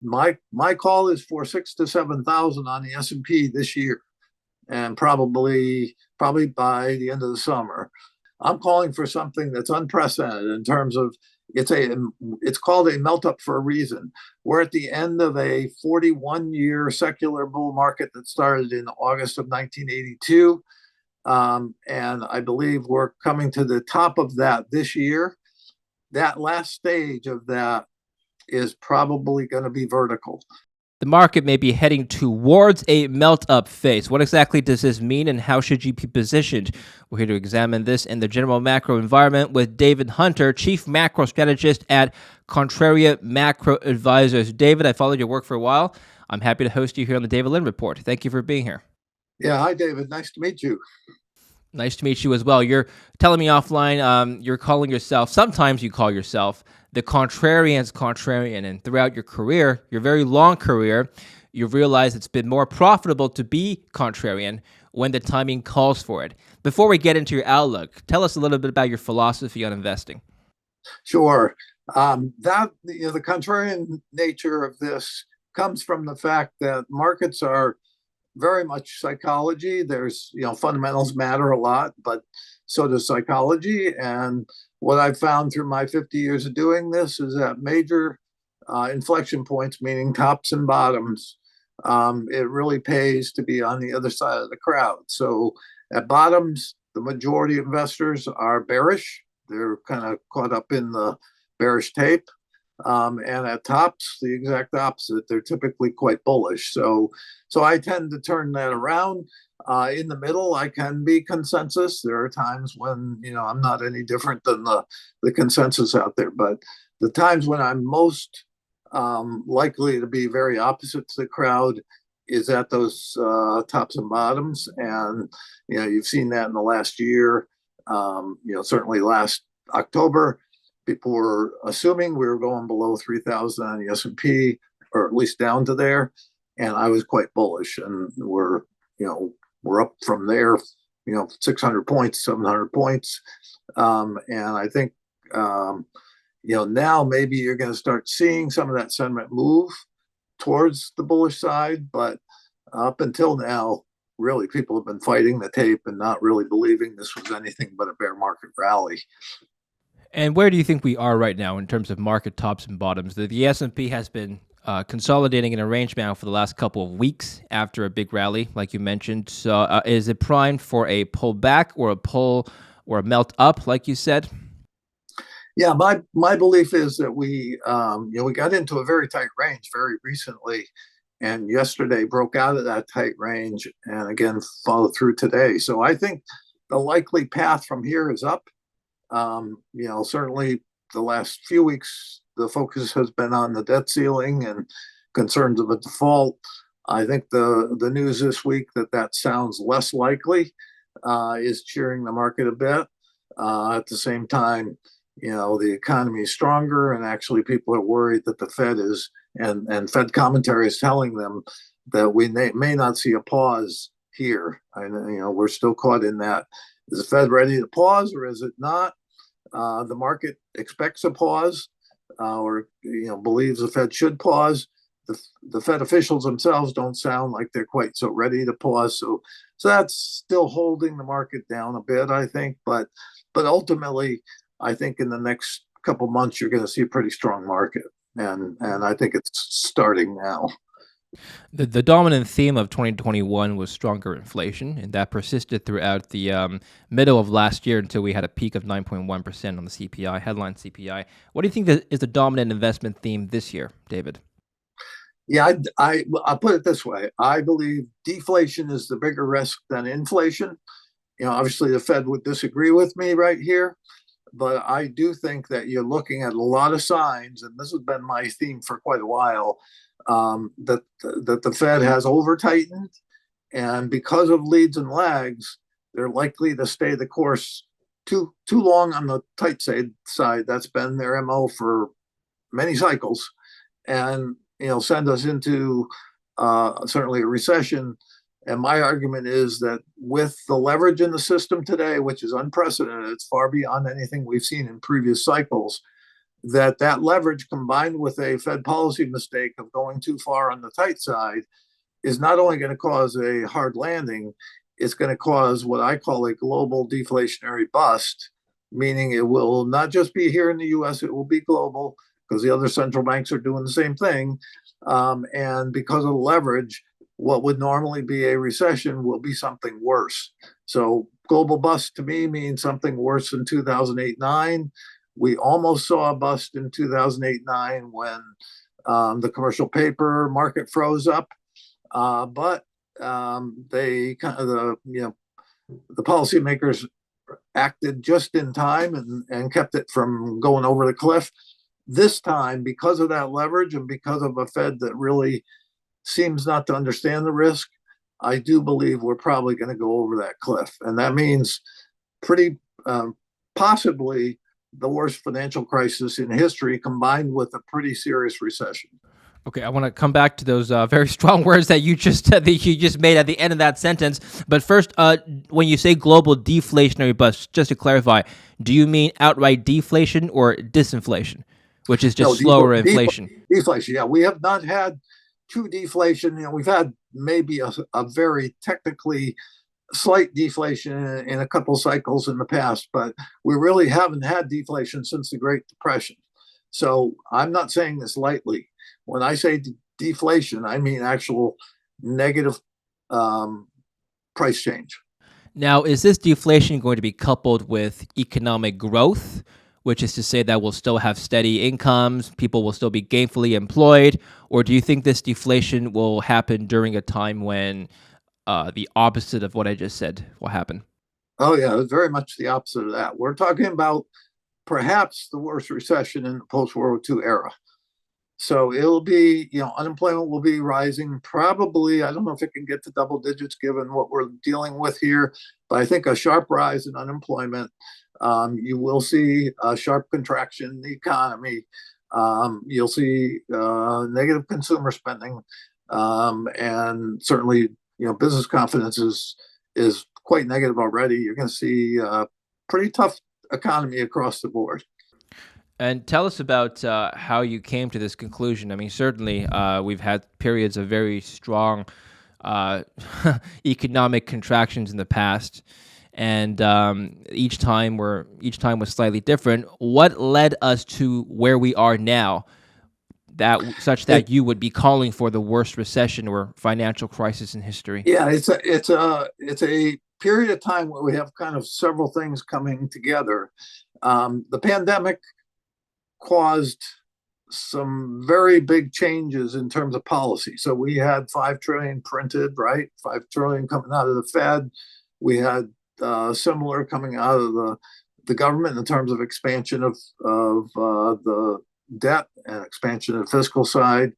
my call is for 6 to 7,000 on the S&P this year, and probably by the end of the summer. I'm calling for something that's unprecedented in terms of it's called a melt up for a reason. We're at the end of a 41-year secular bull market that started in August of 1982. And I believe we're coming to the top of that this year. That last stage of that is probably going to be vertical. The market may be heading towards a melt-up phase. What exactly does this mean, and how should you be positioned? We're here to examine this in the general macro environment with David Hunter, Chief Macro Strategist at Contrarian Macro Advisors. David, I followed your work for a while. I'm happy to host you here on the David Lynn Report. Thank you for being here. Yeah, hi, David. Nice to meet you. Nice to meet you as well. You're telling me offline, you're calling yourself, sometimes you call yourself the Contrarian's Contrarian, and throughout your career, your very long career, you've realized it's been more profitable to be contrarian when the timing calls for it. Before we get into your outlook, tell us a little bit about your philosophy on investing. Sure. The contrarian nature of this comes from the fact that markets are very much psychology. There's, fundamentals matter a lot, but so does psychology. And what I've found through my 50 years of doing this is that major inflection points, meaning tops and bottoms, it really pays to be on the other side of the crowd. So at bottoms, the majority of investors are bearish. They're kind of caught up in the bearish tape. And at tops, the exact opposite. They're typically quite bullish. So I tend to turn that around. In the middle, I can be consensus. There are times when, I'm not any different than the consensus out there. But the times when I'm most likely to be very opposite to the crowd is at those tops and bottoms. And, you've seen that in the last year. Certainly last October, people were assuming we were going below 3,000 on the S&P, or at least down to there. And I was quite bullish. And we're up from there, 600 points, 700 points. And I think, now maybe you're going to start seeing some of that sentiment move towards the bullish side. But up until now, really, people have been fighting the tape and not really believing this was anything but a bear market rally. And where do you think we are right now in terms of market tops and bottoms? The S&P has been consolidating in a range now for the last couple of weeks after a big rally, like you mentioned. So is it primed for a pullback or a pull or a melt up, like you said? Yeah, my belief is that we got into a very tight range very recently, and yesterday broke out of that tight range and again followed through today. So I think the likely path from here is up. Certainly the last few weeks, the focus has been on the debt ceiling and concerns of a default. I think the news this week that sounds less likely is cheering the market a bit. At the same time, the economy is stronger, and actually people are worried that the Fed is, and Fed commentary is telling them that we may not see a pause here. We're still caught in that. Is the Fed ready to pause or is it not? The market expects a pause, or believes the Fed should pause. The Fed officials themselves don't sound like they're quite so ready to pause. So that's still holding the market down a bit, I think. But ultimately, I think in the next couple months you're going to see a pretty strong market, and I think it's starting now. The dominant theme of 2021 was stronger inflation, and that persisted throughout the middle of last year until we had a peak of 9.1% on the CPI, headline CPI. What do you think is the dominant investment theme this year, David? Yeah, I'll put it this way. I believe deflation is the bigger risk than inflation. Obviously the Fed would disagree with me right here, but I do think that you're looking at a lot of signs, and this has been my theme for quite a while, that the Fed has over tightened, and because of leads and lags, they're likely to stay the course too long on the tight side. That's been their MO for many cycles, and send us into certainly a recession. And my argument is that with the leverage in the system today, which is unprecedented, it's far beyond anything we've seen in previous cycles, that leverage combined with a Fed policy mistake of going too far on the tight side is not only going to cause a hard landing, it's going to cause what I call a global deflationary bust, meaning it will not just be here in the US, it will be global because the other central banks are doing the same thing. And because of the leverage, what would normally be a recession will be something worse. So global bust to me means something worse than 2008-9. We almost saw a bust in 2008-9 when the commercial paper market froze up. But they kind of the policymakers acted just in time and kept it from going over the cliff. This time, because of that leverage and because of a Fed that really seems not to understand the risk, I do believe we're probably going to go over that cliff, and that means pretty possibly the worst financial crisis in history, combined with a pretty serious recession. Okay, I want to come back to those very strong words that you just made at the end of that sentence. But first, when you say global deflationary bust, just to clarify, do you mean outright deflation or disinflation, which is just slower inflation? Deflation. Yeah, we have not had true deflation. We've had maybe a very technically slight deflation in a couple cycles in the past, but we really haven't had deflation since the Great Depression. So I'm not saying this lightly. When I say deflation, I mean actual negative price change. Now, is this deflation going to be coupled with economic growth, which is to say that we'll still have steady incomes, people will still be gainfully employed, or do you think this deflation will happen during a time when the opposite of what I just said will happen? Oh, yeah, it's very much the opposite of that. We're talking about perhaps the worst recession in the post-World War II era. So it'll be, unemployment will be rising. Probably, I don't know if it can get to double digits given what we're dealing with here, but I think a sharp rise in unemployment. You will see a sharp contraction in the economy. You'll see negative consumer spending, and certainly, business confidence is quite negative already. You're going to see a pretty tough economy across the board. And tell us about how you came to this conclusion. I mean, certainly we've had periods of very strong economic contractions in the past, and each time was slightly different. What led us to where we are now, such that you would be calling for the worst recession or financial crisis in history? Yeah, it's a period of time where we have kind of several things coming together. The pandemic caused some very big changes in terms of policy. So we had 5 trillion printed, right? 5 trillion coming out of the Fed. We had similar coming out of the government in terms of expansion of the debt and expansion of the fiscal side.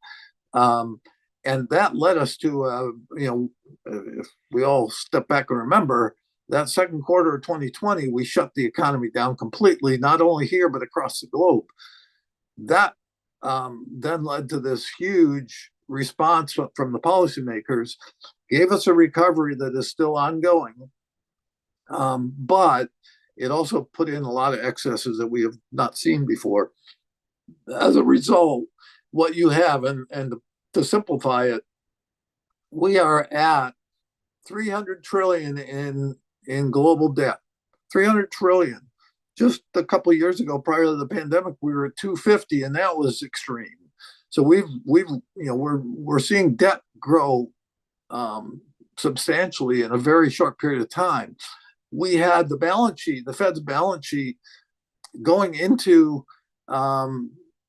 And that led us to, if we all step back and remember, that second quarter of 2020, we shut the economy down completely, not only here, but across the globe. That then led to this huge response from the policymakers, gave us a recovery that is still ongoing. But it also put in a lot of excesses that we have not seen before. As a result, what you have, and to simplify it, we are at 300 trillion in global debt. 300 trillion. Just a couple of years ago, prior to the pandemic, we were at 250, and that was extreme. So we're seeing debt grow substantially in a very short period of time. We had the balance sheet, the Fed's balance sheet, going into the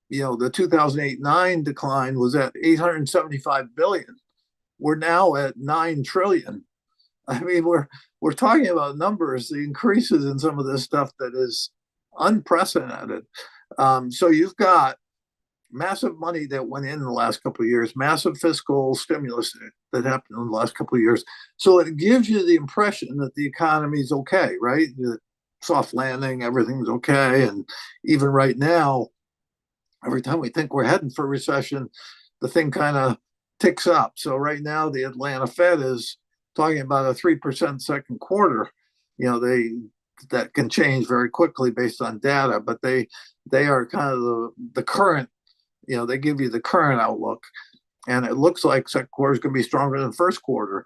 2008-9 decline was at 875 billion. We're now at 9 trillion. I mean, we're talking about numbers, the increases in some of this stuff that is unprecedented. So you've got massive money that went in the last couple of years, massive fiscal stimulus that happened in the last couple of years. So it gives you the impression that the economy is okay, right? The soft landing, everything's okay. And even right now, every time we think we're heading for recession, the thing kind of ticks up. So right now, the Atlanta Fed is talking about a 3% second quarter. They that can change very quickly based on data, but they are kind of the current, they give you the current outlook. And it looks like second quarter is going to be stronger than first quarter.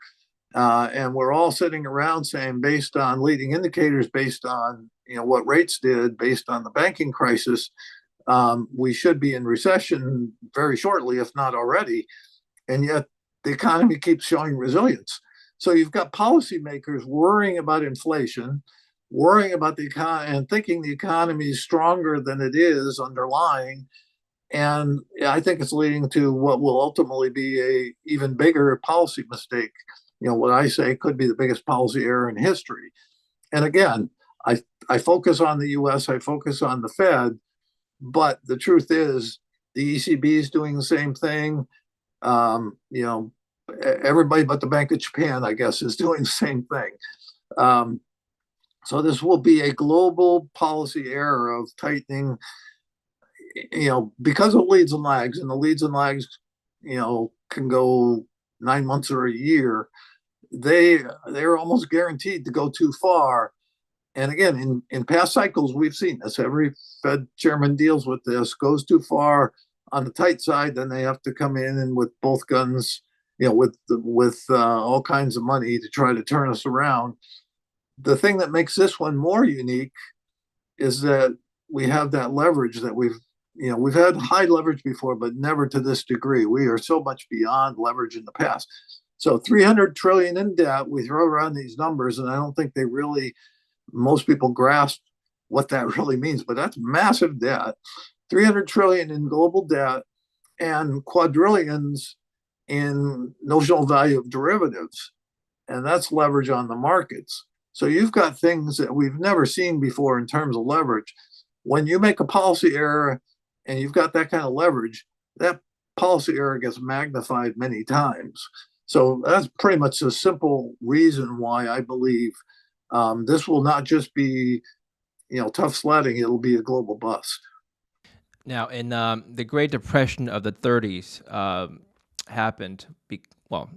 And we're all sitting around saying, based on leading indicators, based on what rates did, based on the banking crisis, we should be in recession very shortly, if not already. And yet the economy keeps showing resilience. So you've got policymakers worrying about inflation, worrying about the economy, and thinking the economy is stronger than it is underlying. And I think it's leading to what will ultimately be a even bigger policy mistake. What I say could be the biggest policy error in history. And again, I focus on the US, I focus on the Fed, but the truth is the ECB is doing the same thing. Everybody but the Bank of Japan, I guess, is doing the same thing. So this will be a global policy error of tightening, because of leads and lags, and the leads and lags, can go 9 months or a year. They're almost guaranteed to go too far. And again, in past cycles, we've seen this. Every Fed chairman deals with this. Goes too far on the tight side, then they have to come in and with both guns, with all kinds of money to try to turn us around. The thing that makes this one more unique is that we have that leverage that we've had high leverage before, but never to this degree. We are so much beyond leverage in the past. So 300 trillion in debt, we throw around these numbers, and I don't think most people grasp what that really means, but that's massive debt. 300 trillion in global debt and quadrillions in notional value of derivatives. And that's leverage on the markets. So you've got things that we've never seen before in terms of leverage. When you make a policy error and you've got that kind of leverage, that policy error gets magnified many times. So that's pretty much the simple reason why I believe this will not just be, tough sledding. It'll be a global bust. Now, in the Great Depression of the 30s happened,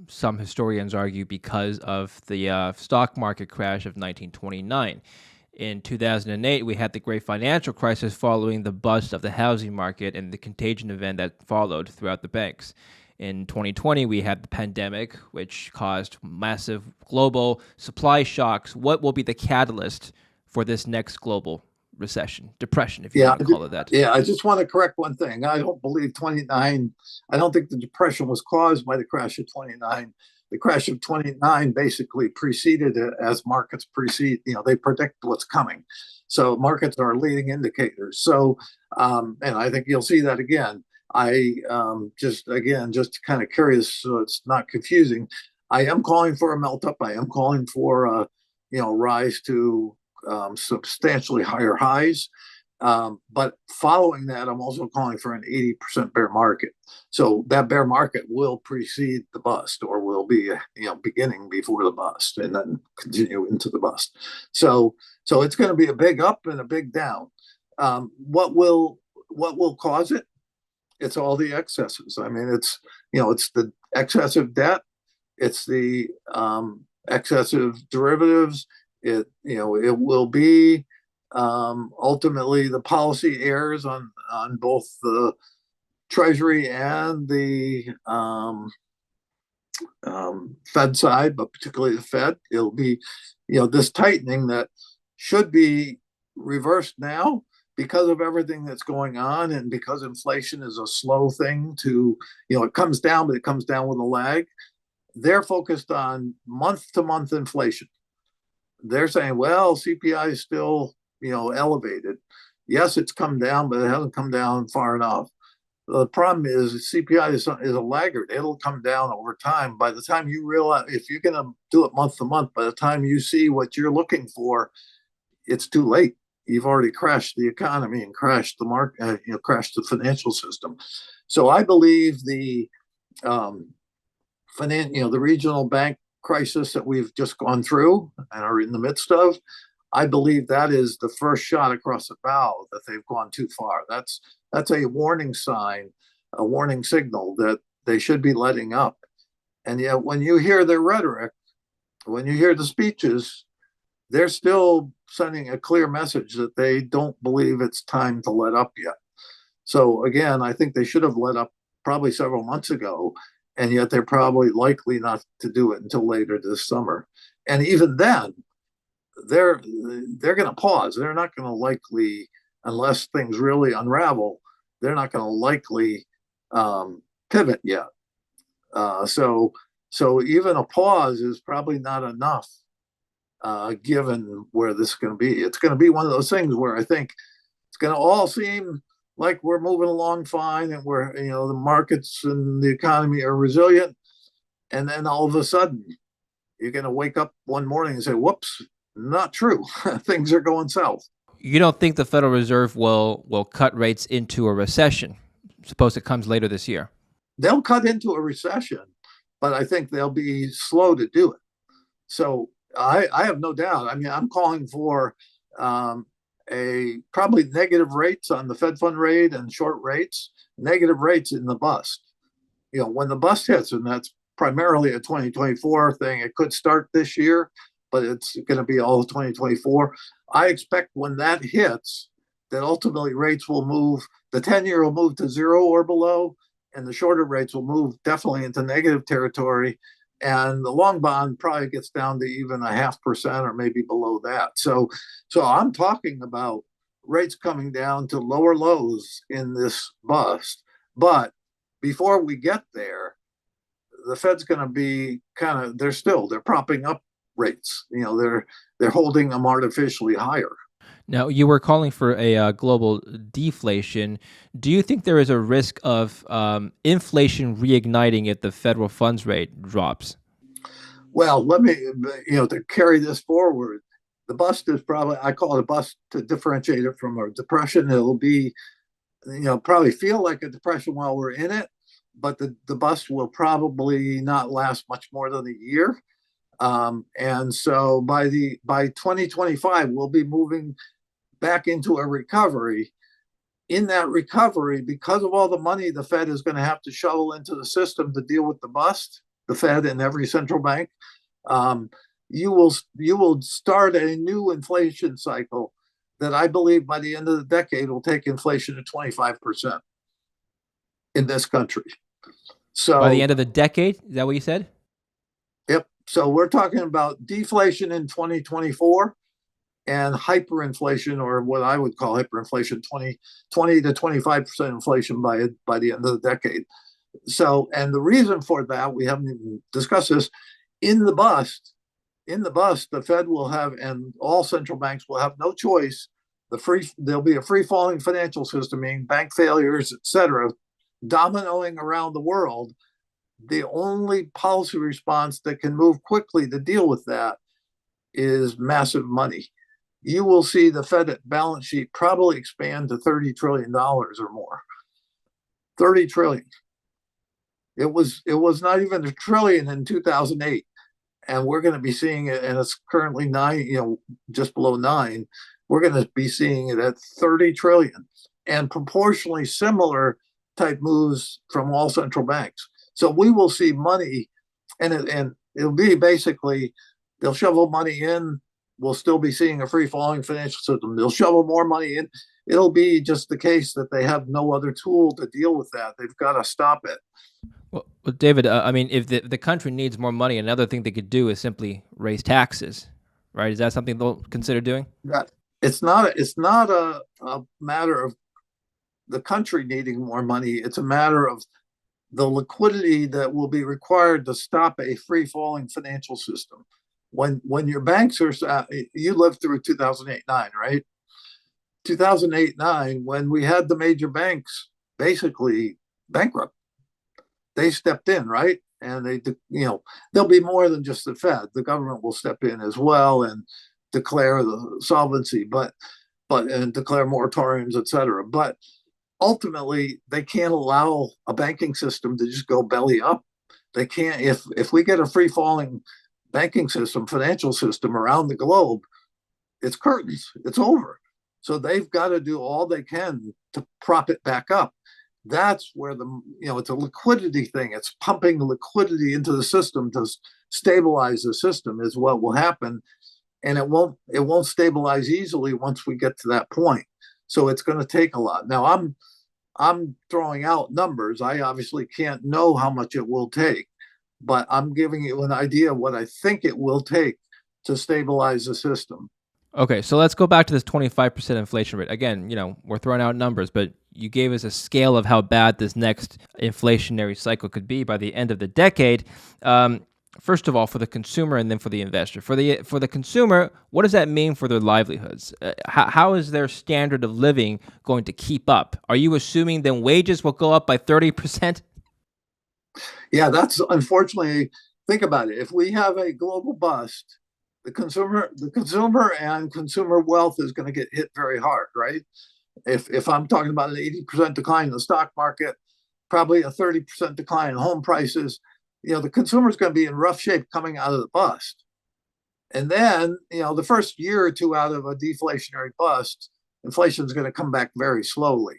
some historians argue because of the stock market crash of 1929. In 2008, we had the great financial crisis following the bust of the housing market and the contagion event that followed throughout the banks. In 2020, we had the pandemic, which caused massive global supply shocks. What will be the catalyst for this next global depression, if you want to call it that? Yeah, I just want to correct one thing. I don't believe 29. I don't think the depression was caused by the crash of 29. The crash of 29 basically preceded it, as markets precede. They predict what's coming. So markets are leading indicators. So, and I think you'll see that again. Just to kind of curious, so it's not confusing. I am calling for a melt up. I am calling for a rise to substantially higher highs. But following that, I'm also calling for an 80% bear market. So that bear market will precede the bust, or will be beginning before the bust and then continue into the bust. So it's going to be a big up and a big down. What will cause it? It's all the excesses. I mean, it's the excessive debt, it's the excessive derivatives. It will be ultimately the policy errors on both the Treasury and the Fed side, but particularly the Fed. It'll be this tightening that should be reversed now, because of everything that's going on, and because inflation is a slow thing to, it comes down, but it comes down with a lag. They're focused on month-to-month inflation. They're saying, well, CPI is still, elevated. Yes, it's come down, but it hasn't come down far enough. The problem is CPI is a laggard. It'll come down over time. By the time you realize, if you're going to do it month to month, by the time you see what you're looking for, it's too late. You've already crashed the economy and crashed the market, crashed the financial system. So I believe the the regional bank crisis that we've just gone through and are in the midst of, I believe that is the first shot across the bow that they've gone too far. That's a warning sign, a warning signal that they should be letting up. And yet, when you hear their rhetoric, when you hear the speeches, they're still sending a clear message that they don't believe it's time to let up yet. So again, I think they should have let up probably several months ago, and yet they're probably likely not to do it until later this summer. And even then, they're going to pause. They're not going to likely, unless things really unravel, they're not going to likely pivot yet. So even a pause is probably not enough, given where this is going to be. It's going to be one of those things where I think it's going to all seem like we're moving along fine, and we're, the markets and the economy are resilient, and then all of a sudden you're going to wake up one morning and say, "Whoops, not true. Things are going south." You don't think the Federal Reserve will cut rates into a recession? Suppose it comes later this year. They'll cut into a recession, but I think they'll be slow to do it. So I have no doubt. I mean, I'm calling for a probably negative rates on the Fed fund rate and short rates, negative rates in the bust. When the bust hits, and that's primarily a 2024 thing, it could start this year, but it's going to be all of 2024. I expect when that hits, that ultimately rates will move, the 10-year will move to zero or below, and the shorter rates will move definitely into negative territory. And the long bond probably gets down to even 0.5% or maybe below that. So I'm talking about rates coming down to lower lows in this bust. But before we get there, the Fed's going to be they're propping up rates. They're holding them artificially higher. Now, you were calling for a global deflation. Do you think there is a risk of inflation reigniting if the federal funds rate drops? Well, let me, to carry this forward, the bust is probably, I call it a bust to differentiate it from a depression. It'll be, probably feel like a depression while we're in it, but the bust will probably not last much more than a year. And so by 2025, we'll be moving back into a recovery. In that recovery, because of all the money the Fed is going to have to shovel into the system to deal with the bust, the Fed and every central bank, you will start a new inflation cycle that I believe by the end of the decade will take inflation to 25% in this country. So by the end of the decade, is that what you said? Yep. So we're talking about deflation in 2024 and hyperinflation, or what I would call hyperinflation, 20 to 25% inflation by the end of the decade. So, and the reason for that, we haven't even discussed this, in the bust, the Fed will have, and all central banks will have no choice. There'll be a free falling financial system, meaning bank failures, et cetera, dominoing around the world. The only policy response that can move quickly to deal with that is massive money. You will see the Fed balance sheet probably expand to $30 trillion or more. 30 trillion. It was not even a trillion in 2008, and we're going to be seeing it, and it's currently 9, just below 9. We're going to be seeing it at 30 trillion, and proportionally similar type moves from all central banks. So we will see money, and it'll be basically they'll shovel money in. We'll still be seeing a free falling financial system. They'll shovel more money in. It'll be just the case that they have no other tool to deal with that. They've got to stop it. Well, David, I mean, if the country needs more money, another thing they could do is simply raise taxes, right? Is that something they'll consider doing? It's not a matter of the country needing more money. It's a matter of the liquidity that will be required to stop a free falling financial system. When your banks are, you lived through 2008-9, right? 2008-9, when we had the major banks basically bankrupt, they stepped in, right? And there'll be more than just the Fed. The government will step in as well and declare the solvency, and declare moratoriums, et cetera. But ultimately, they can't allow a banking system to just go belly up. They can't. If we get a free falling banking system, financial system around the globe, it's curtains. It's over. So they've got to do all they can to prop it back up. That's where it's a liquidity thing. It's pumping liquidity into the system to stabilize the system is what will happen. and it won't stabilize easily once we get to that point. So it's going to take a lot. Now I'm throwing out numbers. I obviously can't know how much it will take, but I'm giving you an idea of what I think it will take to stabilize the system. Okay, so let's go back to this 25% inflation rate. Again, we're throwing out numbers, but you gave us a scale of how bad this next inflationary cycle could be by the end of the decade. First of all, for the consumer and then for the investor. For the consumer, what does that mean for their livelihoods? How is their standard of living going to keep up? Are you assuming then wages will go up by 30%? Yeah, that's unfortunately, think about it. If we have a global bust, the consumer and consumer wealth is going to get hit very hard, right? If I'm talking about an 80% decline in the stock market, probably a 30% decline in home prices, the consumer is going to be in rough shape coming out of the bust. And then, the first year or two out of a deflationary bust, inflation is going to come back very slowly.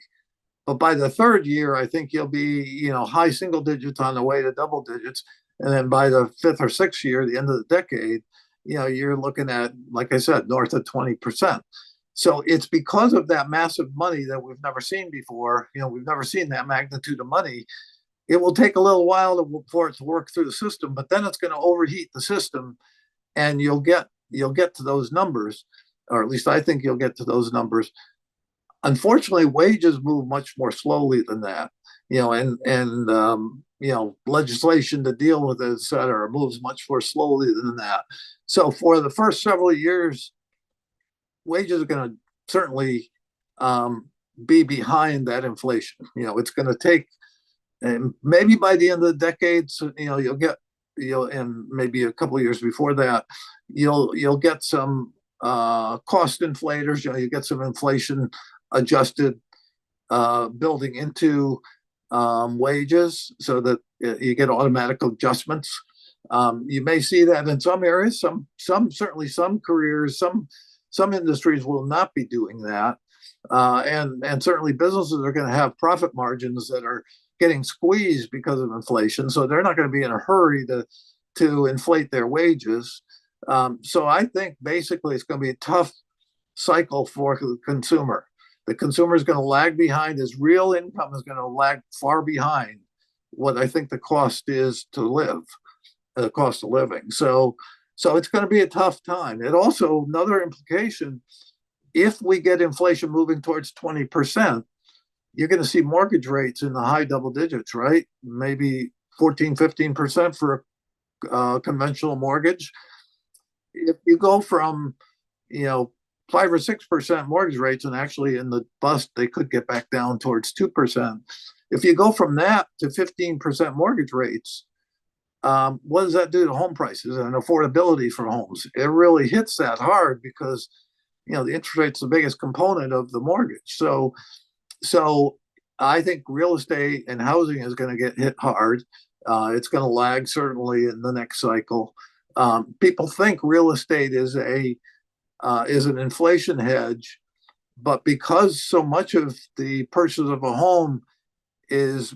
But by the third year, I think you'll be, high single digits on the way to double digits. And then by the fifth or sixth year, the end of the decade, you're looking at, like I said, north of 20%. So it's because of that massive money that we've never seen before. We've never seen that magnitude of money. It will take a little while for it to work through the system, but then it's going to overheat the system, and you'll get to those numbers, or at least I think you'll get to those numbers. Unfortunately, wages move much more slowly than that, and legislation to deal with it, et cetera, moves much more slowly than that. So for the first several years, wages are going to certainly be behind that inflation. It's going to take, and maybe by the end of the decade, you'll get, and maybe a couple of years before that, you'll get some cost inflators. You get some inflation adjusted building into wages, so that you get automatic adjustments. You may see that in some areas, certainly some careers, some industries will not be doing that, and certainly businesses are going to have profit margins that are getting squeezed because of inflation, so they're not going to be in a hurry to inflate their wages. So I think basically it's going to be a tough cycle for the consumer. The consumer is going to lag behind. His real income is going to lag far behind what I think the cost is to live, the cost of living. So it's going to be a tough time. It also, another implication, if we get inflation moving towards 20%, you're going to see mortgage rates in the high double digits, right? Maybe 14, 15% for a conventional mortgage. If you go from, 5 or 6% mortgage rates, and actually in the bust, they could get back down towards 2%. If you go from that to 15% mortgage rates, what does that do to home prices and affordability for homes? It really hits that hard because, the interest rate's the biggest component of the mortgage. So I think real estate and housing is going to get hit hard. It's going to lag certainly in the next cycle. People think real estate is an inflation hedge, but because so much of the purchase of a home is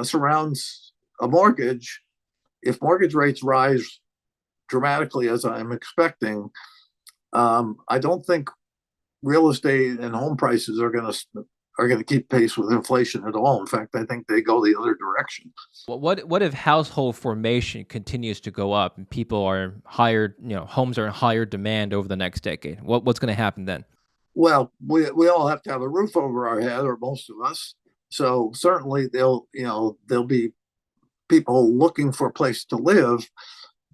surrounds a mortgage, if mortgage rates rise dramatically as I'm expecting, I don't think real estate and home prices are going to keep pace with inflation at all. In fact, I think they go the other direction. Well, what if household formation continues to go up and people are higher, homes are in higher demand over the next decade? What's going to happen then? Well, we all have to have a roof over our head, or most of us. So certainly there'll be people looking for a place to live,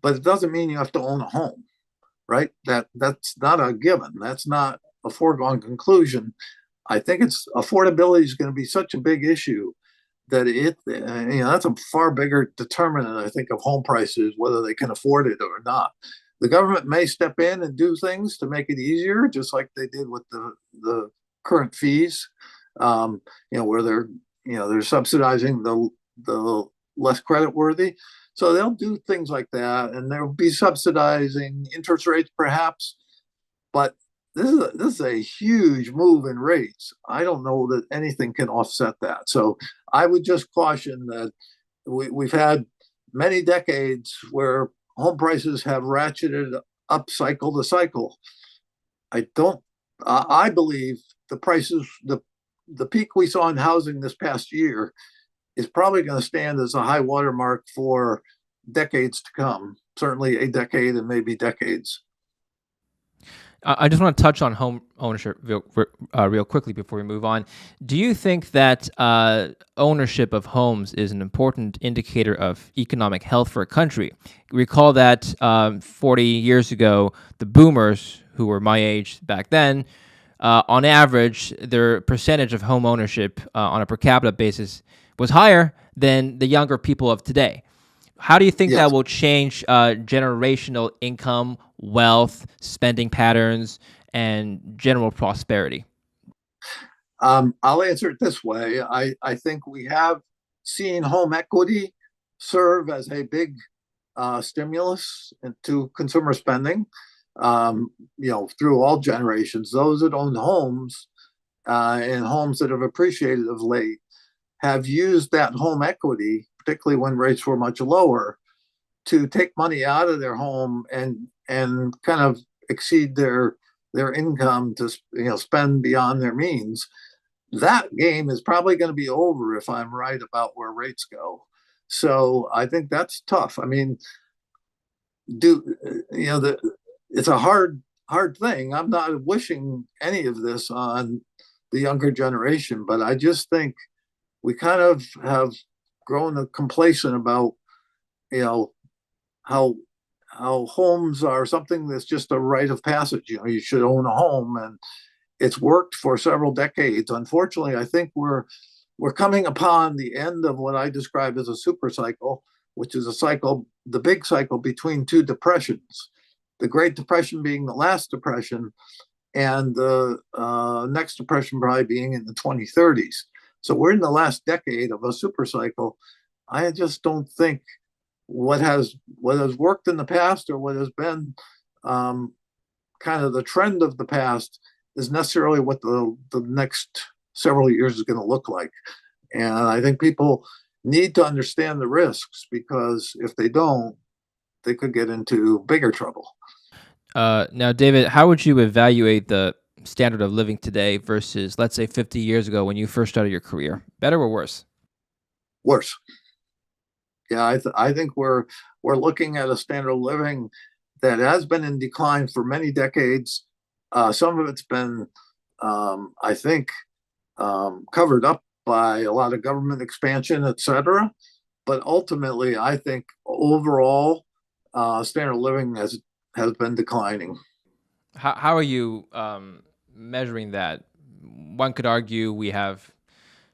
but it doesn't mean you have to own a home, right? That's not a given. That's not a foregone conclusion. I think affordability is going to be such a big issue that that's a far bigger determinant, I think, of home prices, whether they can afford it or not. The government may step in and do things to make it easier, just like they did with the current fees, where they're subsidizing the less creditworthy. So they'll do things like that, and they'll be subsidizing interest rates, perhaps. But this is a huge move in rates. I don't know that anything can offset that. So I would just caution that we've had many decades where home prices have ratcheted up cycle to cycle. I don't. I believe the prices, the peak we saw in housing this past year, is probably going to stand as a high watermark for decades to come. Certainly a decade and maybe decades. I just want to touch on home ownership real quickly before we move on. Do you think that ownership of homes is an important indicator of economic health for a country? Recall that 40 years ago, the boomers, who were my age back then, on average, their percentage of home ownership on a per capita basis was higher than the younger people of today. How do you think that Yes. will change generational income, wealth, spending patterns, and general prosperity? I'll answer it this way. I think we have seen home equity serve as a big stimulus to consumer spending, through all generations. Those that own homes and homes that have appreciated of late have used that home equity, particularly when rates were much lower, to take money out of their home and kind of exceed their income to spend beyond their means. That game is probably going to be over if I'm right about where rates go. So I think that's tough. I mean, do it's a hard thing. I'm not wishing any of this on the younger generation, but I just think we kind of have grown complacent about you know how how homes are something that's just a rite of passage. You should own a home, and it's worked for several decades. Unfortunately, I think we're coming upon the end of what I describe as a super cycle, which is a cycle, the big cycle between two depressions. The Great Depression being the last depression, and the next depression probably being in the 2030s. So we're in the last decade of a super cycle. I just don't think what has worked in the past, or what has been um, kind of the trend of the past, is necessarily what the next several years is going to look like. And I think people need to understand the risks, because if they don't, they could get into bigger trouble. Now, David, how would you evaluate the standard of living today versus, let's say, 50 years ago when you first started your career? Better or worse? Worse. Yeah, I think we're looking at a standard of living that has been in decline for many decades. Some of it's been, I think, covered up by a lot of government expansion, et cetera. But ultimately, I think overall, standard of living has been declining. How are you measuring that? One could argue we have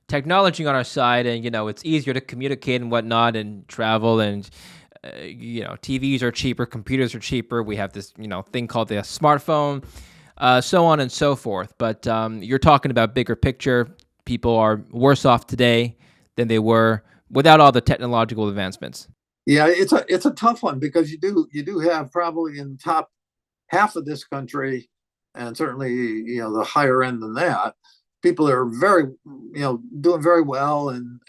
technology on our side, and it's easier to communicate and whatnot, and travel, and TVs are cheaper, computers are cheaper. We have this thing called the smartphone, so on and so forth. But you're talking about bigger picture. People are worse off today than they were without all the technological advancements. Yeah, it's a tough one, because you do have probably in the top half of this country, and certainly the higher end than that, people are very doing very well, and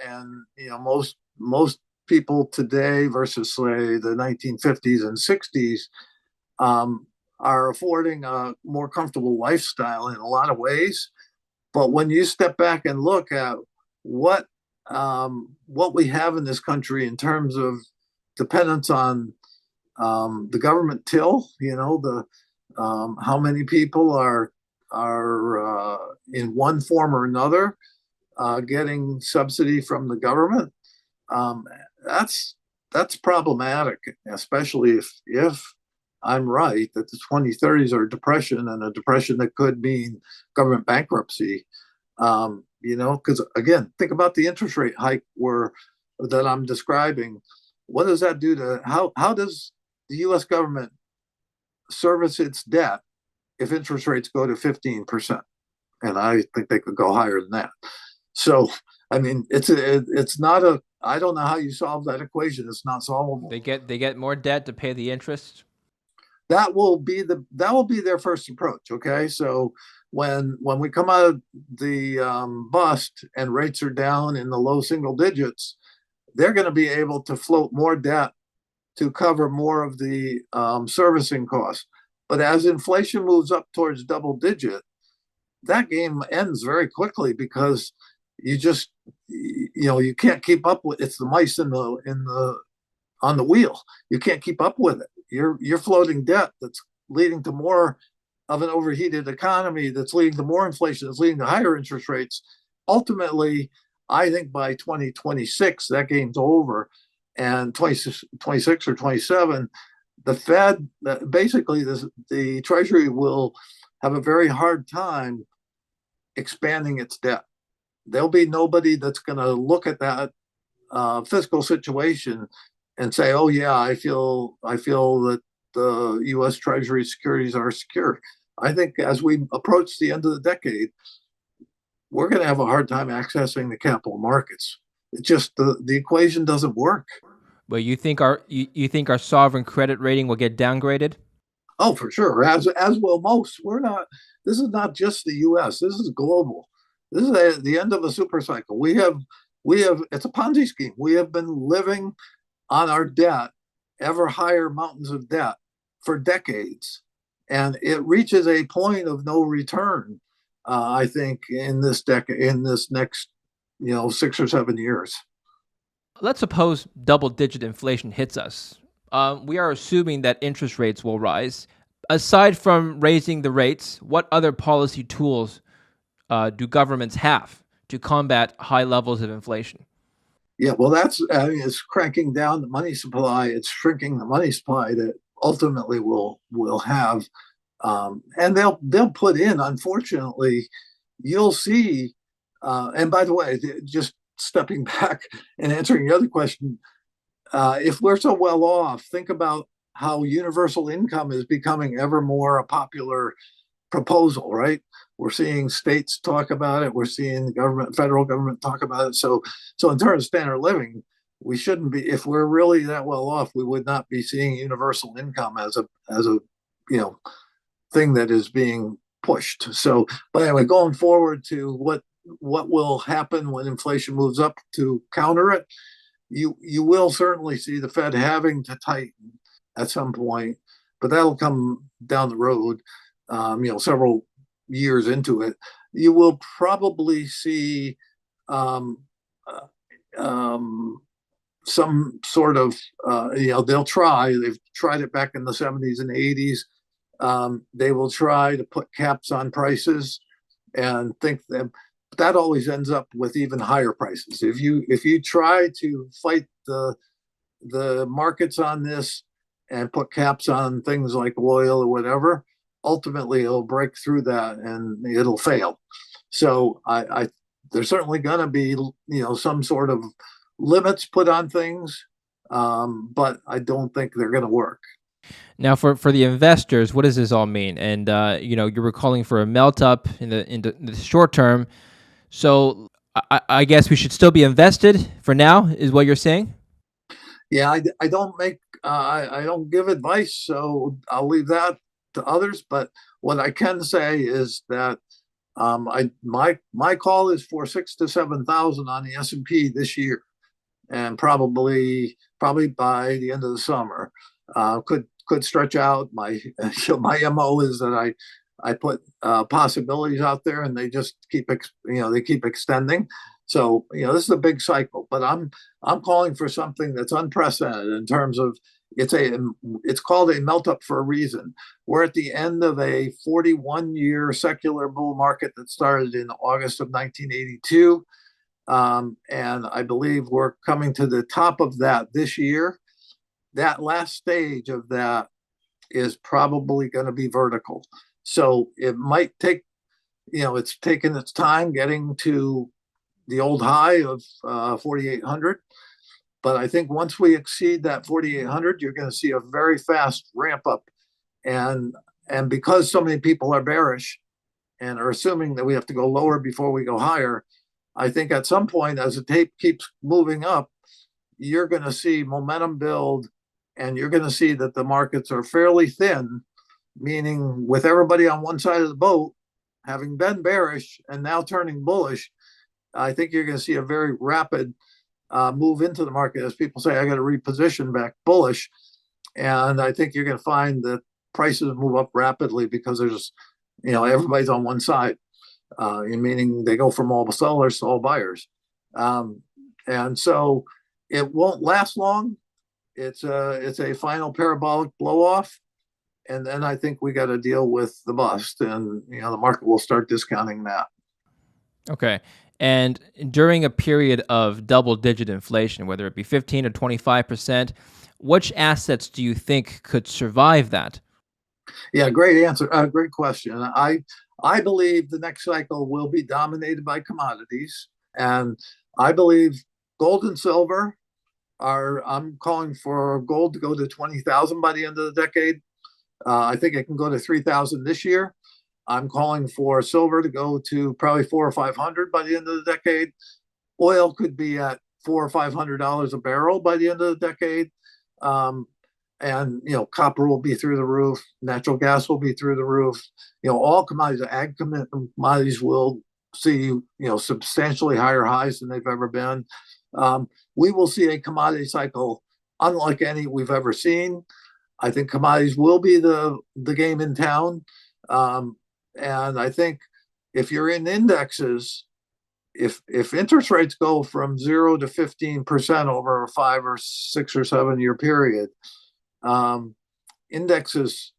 most people today versus say the 1950s and 60s are affording a more comfortable lifestyle in a lot of ways. But when you step back and look at what what we have in this country in terms of dependence on the government till, the how many people are in one form or another getting subsidy from the government. Um, that's that's problematic, especially if I'm right that the 2030s are a depression, and a depression that could mean government bankruptcy. Because again, think about the interest rate hike that I'm describing. What does that do to how does the U.S. government service its debt if interest rates go to 15%? And I think they could go higher than that. So, I mean, it's not a. I don't know how you solve that equation. It's not solvable. They get more debt to pay the interest. That will be their first approach. Okay, so when we come out of the bust and rates are down in the low single digits, they're going to be able to float more debt to cover more of the servicing costs. But as inflation moves up towards double digit, that game ends very quickly because you just you can't keep up with it's the mice in the on the wheel. You can't keep up with it. You're floating debt that's leading to more of an overheated economy, that's leading to more inflation, that's leading to higher interest rates. Ultimately, I think by 2026 that game's over, and 2026 or 27, the Fed basically the Treasury will have a very hard time expanding its debt. There'll be nobody that's going to look at that fiscal situation and say, "Oh yeah, I feel that the U.S. Treasury securities are secure." I think as we approach the end of the decade, we're going to have a hard time accessing the capital markets. It just the equation doesn't work. But you think our sovereign credit rating will get downgraded? Oh, for sure. As will most. We're not. This is not just the U.S. This is global. This is the end of a super cycle. We have. It's a Ponzi scheme. We have been living on our debt, ever higher mountains of debt for decades, and it reaches a point of no return. I think in this decade, in this next, 6 or 7 years. Let's suppose double-digit inflation hits us. We are assuming that interest rates will rise. Aside from raising the rates, what other policy tools do governments have to combat high levels of inflation? Yeah, well, it's cranking down the money supply. It's shrinking the money supply that ultimately will have, and they'll put in. Unfortunately, you'll see. And by the way, just stepping back and answering the other question, if we're so well off, think about how universal income is becoming ever more a popular proposal, right? We're seeing states talk about it. We're seeing the government, federal government talk about it. So in terms of standard of living, we shouldn't be. If we're really that well off, we would not be seeing universal income as a you know thing that is being pushed. So, but anyway, going forward to what will happen when inflation moves up to counter it, you will certainly see the Fed having to tighten at some point, but that'll come down the road. Several years into it, you will probably see um, uh, some sort of they'll try. They've tried it back in the 70s and 80s. They will try to put caps on prices and think that always ends up with even higher prices. If you try to fight the markets on this and put caps on things like oil or whatever, ultimately it'll break through that and it'll fail. So I there's certainly going to be some sort of limits put on things, but I don't think they're going to work. Now, for the investors, what does this all mean? And you were calling for a melt up in the short term. So I guess we should still be invested for now, is what you're saying? Yeah, I don't make I don't give advice, so I'll leave that to others. But what I can say is that my call is for 6 to 7 thousand on the S&P this year, and probably by the end of the summer. Could stretch out. My mo is that I put possibilities out there, and they just keep extending. So this is a big cycle, but I'm calling for something that's unprecedented in terms of it's called a melt up for a reason. We're at the end of a 41-year secular bull market that started in August of 1982, and I believe we're coming to the top of that this year. That last stage of that is probably going to be vertical. So it might take, it's taken its time getting to the old high of 4,800. But I think once we exceed that 4,800, you're going to see a very fast ramp up. And because so many people are bearish and are assuming that we have to go lower before we go higher, I think at some point, as the tape keeps moving up, you're going to see momentum build, and you're going to see that the markets are fairly thin, meaning with everybody on one side of the boat having been bearish and now turning bullish. I think you're going to see a very rapid move into the market as people say, I got to reposition back bullish. And I think you're going to find that prices move up rapidly because there's, everybody's on one side, meaning they go from all sellers to all buyers. And so it won't last long. It's a final parabolic blow off. And then I think we got to deal with the bust, and the market will start discounting that. Okay. And during a period of double-digit inflation, whether it be 15 or 25%, which assets do you think could survive that? Yeah, great answer. Great question. I believe the next cycle will be dominated by commodities, and I believe gold and silver are. I'm calling for gold to go to 20,000 by the end of the decade. I think it can go to 3,000 this year. I'm calling for silver to go to probably 400 or 500 by the end of the decade. Oil could be at $400 or $500 a barrel by the end of the decade. Um, and copper will be through the roof. Natural gas will be through the roof. All commodities, ag commodities will see substantially higher highs than they've ever been. We will see a commodity cycle unlike any we've ever seen. I think commodities will be the game in town. And I think if you're in indexes, if interest rates go from 0 to 15% over a 5 or 6 or 7 year period, indexes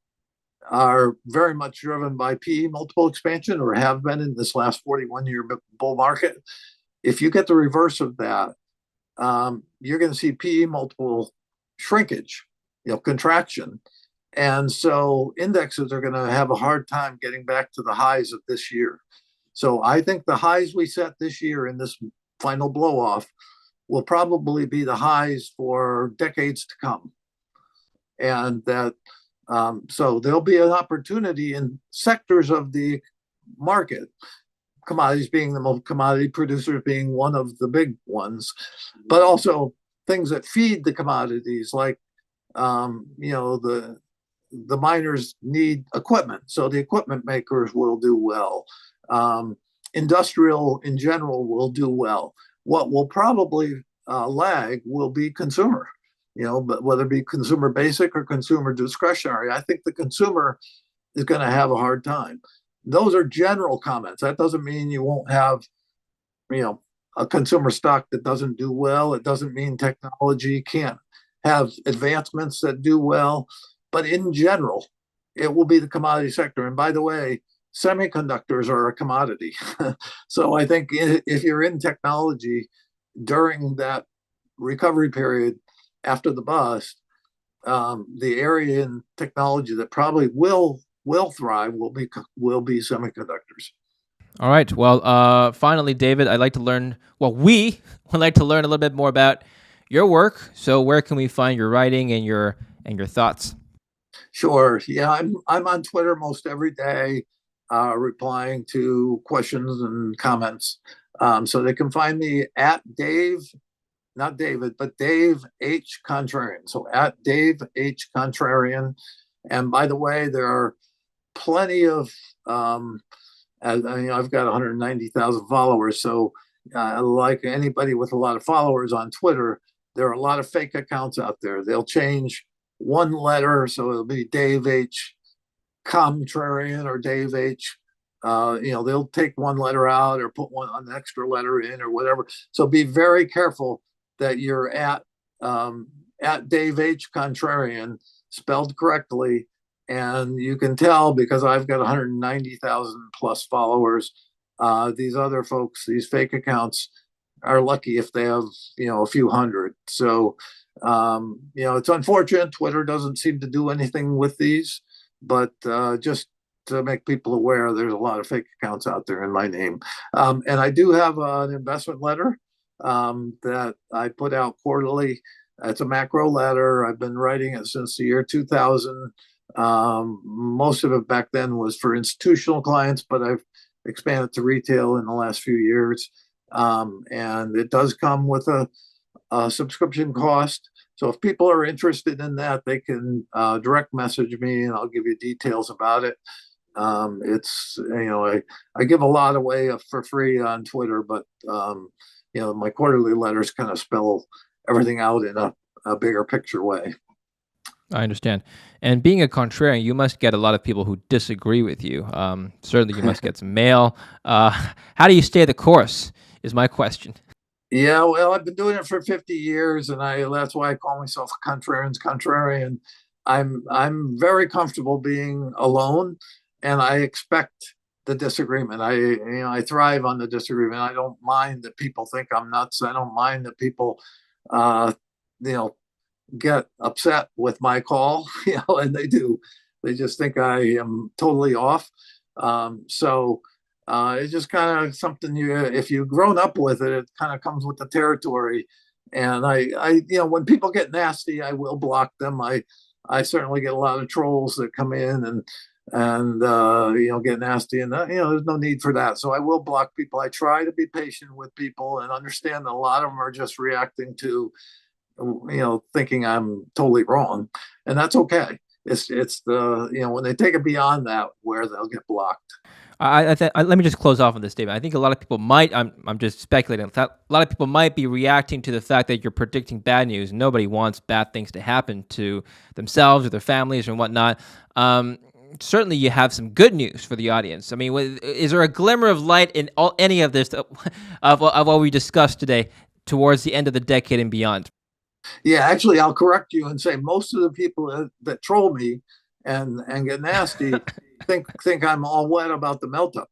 are very much driven by PE multiple expansion, or have been in this last 41-year bull market. If you get the reverse of that, you're going to see PE multiple shrinkage, contraction. And so indexes are going to have a hard time getting back to the highs of this year. So I think the highs we set this year in this final blow off will probably be the highs for decades to come. And that, so there'll be an opportunity in sectors of the market, commodities being the most, commodity producers being one of the big ones, but also things that feed the commodities, like the miners need equipment, so the equipment makers will do well. Industrial in general will do well. What will probably lag will be consumer, but whether it be consumer basic or consumer discretionary, I think the consumer is going to have a hard time. Those are general comments. That doesn't mean you won't have, a consumer stock that doesn't do well. It doesn't mean technology can't have advancements that do well. But in general, it will be the commodity sector. And by the way, semiconductors are a commodity. So I think if you're in technology during that recovery period after the bust, the area in technology that probably will thrive will be semiconductors. All right. Well, finally, David, I'd like to learn. Well, we would like to learn a little bit more about your work. So, where can we find your writing and your thoughts? Sure. Yeah, I'm on Twitter most every day, replying to questions and comments. So they can find me at Dave, not David, but Dave H. Contrarian. So at Dave H. Contrarian. And by the way, there are plenty of, I've got 190,000 followers. So like anybody with a lot of followers on Twitter, there are a lot of fake accounts out there. They'll change one letter, so it'll be Dave H. Contrarian or Dave H. They'll take one letter out or put an extra letter in or whatever. So be very careful that you're at Dave H. Contrarian spelled correctly, and you can tell because I've got 190,000 plus followers. These other folks, these fake accounts, are lucky if they have a few hundred. So it's unfortunate. Twitter doesn't seem to do anything with these, but just to make people aware, there's a lot of fake accounts out there in my name. And I do have an investment letter that I put out quarterly. It's a macro letter. I've been writing it since the year 2000. Most of it back then was for institutional clients, but I've expanded to retail in the last few years. And it does come with a subscription cost. So if people are interested in that, they can direct message me and I'll give you details about it. It's, I give a lot away for free on Twitter, but my quarterly letters kind of spell everything out in a bigger picture way. I understand. And being a contrarian, you must get a lot of people who disagree with you. Certainly, you must get some mail. How do you stay the course? Is my question. Yeah, well, I've been doing it for 50 years, and that's why I call myself a contrarian. I'm very comfortable being alone, and I expect the disagreement. I thrive on the disagreement. I don't mind that people think I'm nuts. I don't mind that people uh you know get upset with my call, and they do. They just think I am totally off. So it's just kind of something if you've grown up with it, it kind of comes with the territory. And when people get nasty, I will block them. I certainly get a lot of trolls that come in and get nasty, and there's no need for that. So I will block people. I try to be patient with people and understand that a lot of them are just reacting to thinking I'm totally wrong, and that's okay. It's the when they take it beyond that where they'll get blocked. Let me just close off on this statement. I think a lot of people might. I'm just speculating. A lot of people might be reacting to the fact that you're predicting bad news. Nobody wants bad things to happen to themselves or their families and whatnot. Certainly, you have some good news for the audience. I mean, is there a glimmer of light in any of this of what we discussed today towards the end of the decade and beyond? Yeah, actually, I'll correct you and say most of the people that troll me and get nasty think I'm all wet about the melt up.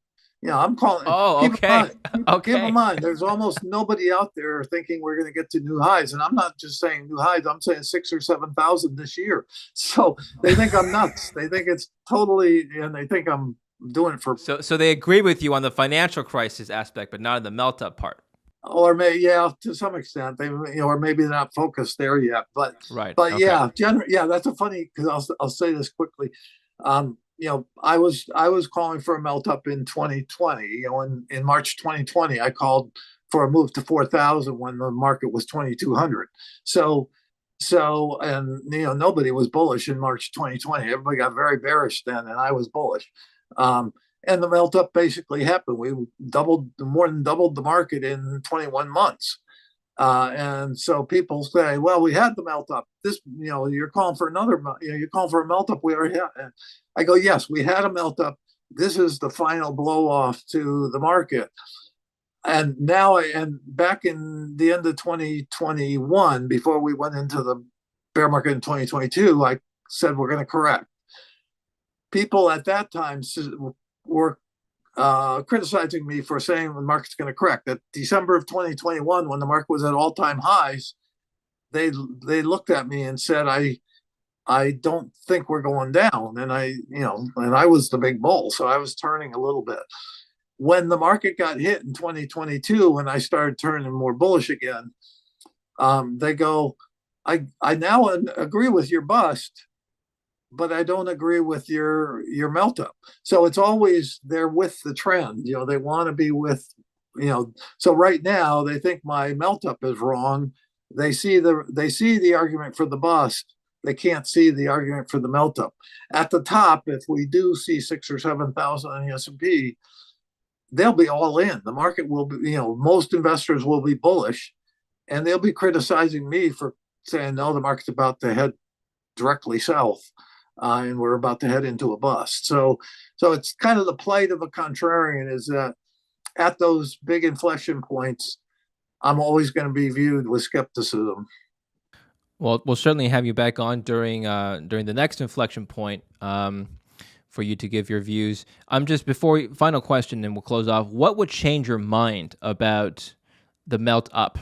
I'm calling. Oh, Keep in okay, mind, keep in okay. mind, there's almost nobody out there thinking we're going to get to new highs, and I'm not just saying new highs. I'm saying 6,000 or 7,000 this year. So they think I'm nuts. They think it's totally, and they think I'm doing it for. So they agree with you on the financial crisis aspect, but not on the melt up part. Or maybe, yeah, to some extent they or maybe they're not focused there yet, but Right. Okay. yeah, yeah, that's a funny, because I'll say this quickly. I was calling for a melt up in 2020. In March 2020 I called for a move to 4,000 when the market was 2,200. And nobody was bullish in March 2020. Everybody got very bearish then, and I was bullish. And the melt up basically happened. We more than doubled the market in 21 months. And so people say, well, we had the melt up. You're calling for another, you're calling for a melt up. We already had. And I go, yes, we had a melt up. This is the final blow off to the market. And back in the end of 2021, before we went into the bear market in 2022, I said, we're going to correct. People at that time were criticizing me for saying the market's going to correct. At December of 2021, when the market was at all-time highs, they looked at me and said, I don't think we're going down. And I was the big bull, so I was turning a little bit. When the market got hit in 2022, when I started turning more bullish again, they go, I now agree with your bust, but I don't agree with your melt up. So it's always they're with the trend. They want to be with, so right now they think my melt up is wrong. They see the argument for the bust. They can't see the argument for the melt up. At the top, if we do see 6,000 or 7,000 on the S&P, they'll be all in. The market will be, most investors will be bullish, and they'll be criticizing me for saying, no, the market's about to head directly south. And we're about to head into a bust. So it's kind of the plight of a contrarian, is that at those big inflection points, I'm always going to be viewed with skepticism. Well, we'll certainly have you back on during the next inflection point for you to give your views. Final question, and we'll close off. What would change your mind about the melt up?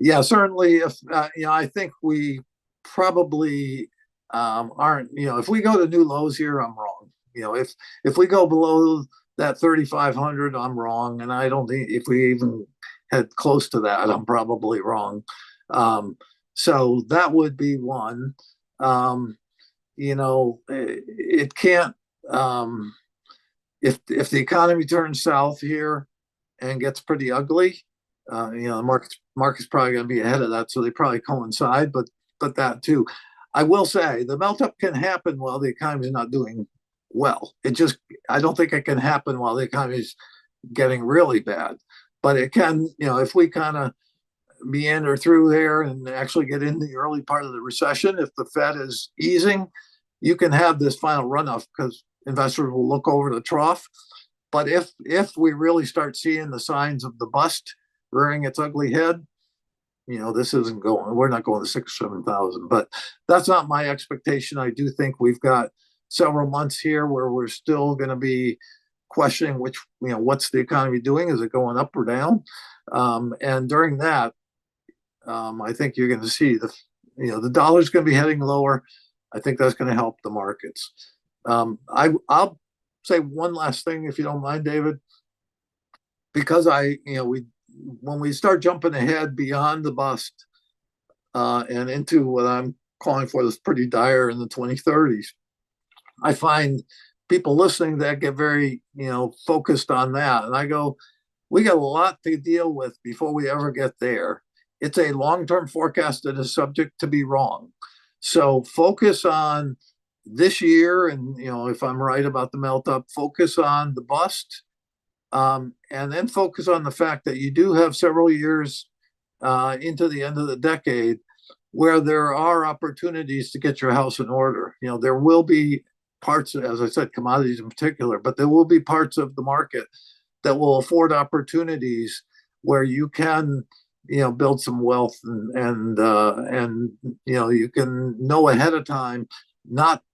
Yeah, certainly. If I think we probably aren't. If we go to new lows here, I'm wrong. If we go below that 3,500, I'm wrong, and I don't think if we even head close to that, I'm probably wrong. So that would be one. It can't. If the economy turns south here and gets pretty ugly, the market's probably going to be ahead of that, so they probably coincide. But that too. I will say the melt up can happen while the economy is not doing well. I don't think it can happen while the economy is getting really bad, but it can, if we kind of meander through there and actually get in the early part of the recession. If the Fed is easing, you can have this final runoff because investors will look over the trough. But if we really start seeing the signs of the bust rearing its ugly head, this isn't going. We're not going to 6,000 or 7,000. But that's not my expectation. I do think we've got several months here where we're still going to be questioning what's the economy doing? Is it going up or down? And during that, I think you're going to see the dollar's going to be heading lower. I think that's going to help the markets. I'll say one last thing, if you don't mind, David, because when we start jumping ahead beyond the bust and into what I'm calling for this pretty dire in the 2030s, I find people listening that get very focused on that, and I go, we got a lot to deal with before we ever get there. It's a long-term forecast that is subject to be wrong. So focus on this year, and if I'm right about the melt up, focus on the bust, and then focus on the fact that you do have several years into the end of the decade where there are opportunities to get your house in order. There will be parts, as I said, commodities in particular, but there will be parts of the market that will afford opportunities where you can build some wealth and you can know ahead of time not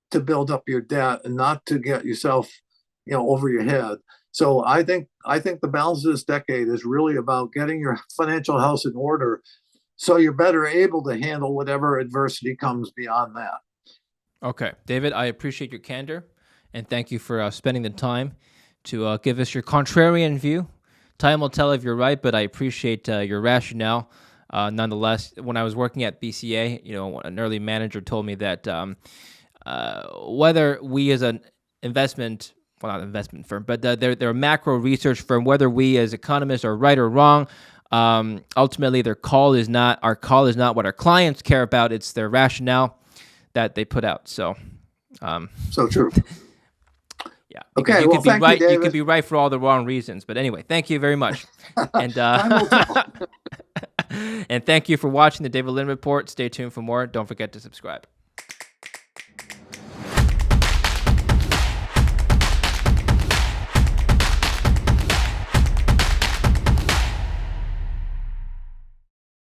to build up your debt and not to get yourself over your head. So I think the balance of this decade is really about getting your financial house in order so you're better able to handle whatever adversity comes beyond that. Okay, David, I appreciate your candor, and thank you for spending the time to give us your contrarian view. Time will tell if you're right, but I appreciate your rationale. Nonetheless, when I was working at BCA, an early manager told me that whether we as an investment, well, not an investment firm, but they're a macro research firm, whether we as economists are right or wrong, ultimately our call is not what our clients care about. It's their rationale that they put out. So true. Yeah. Okay. You well, could be thank right. you, You could be right for all the wrong reasons. But anyway, thank you very much. And and thank you for watching the David Lynn Report. Stay tuned for more. Don't forget to subscribe.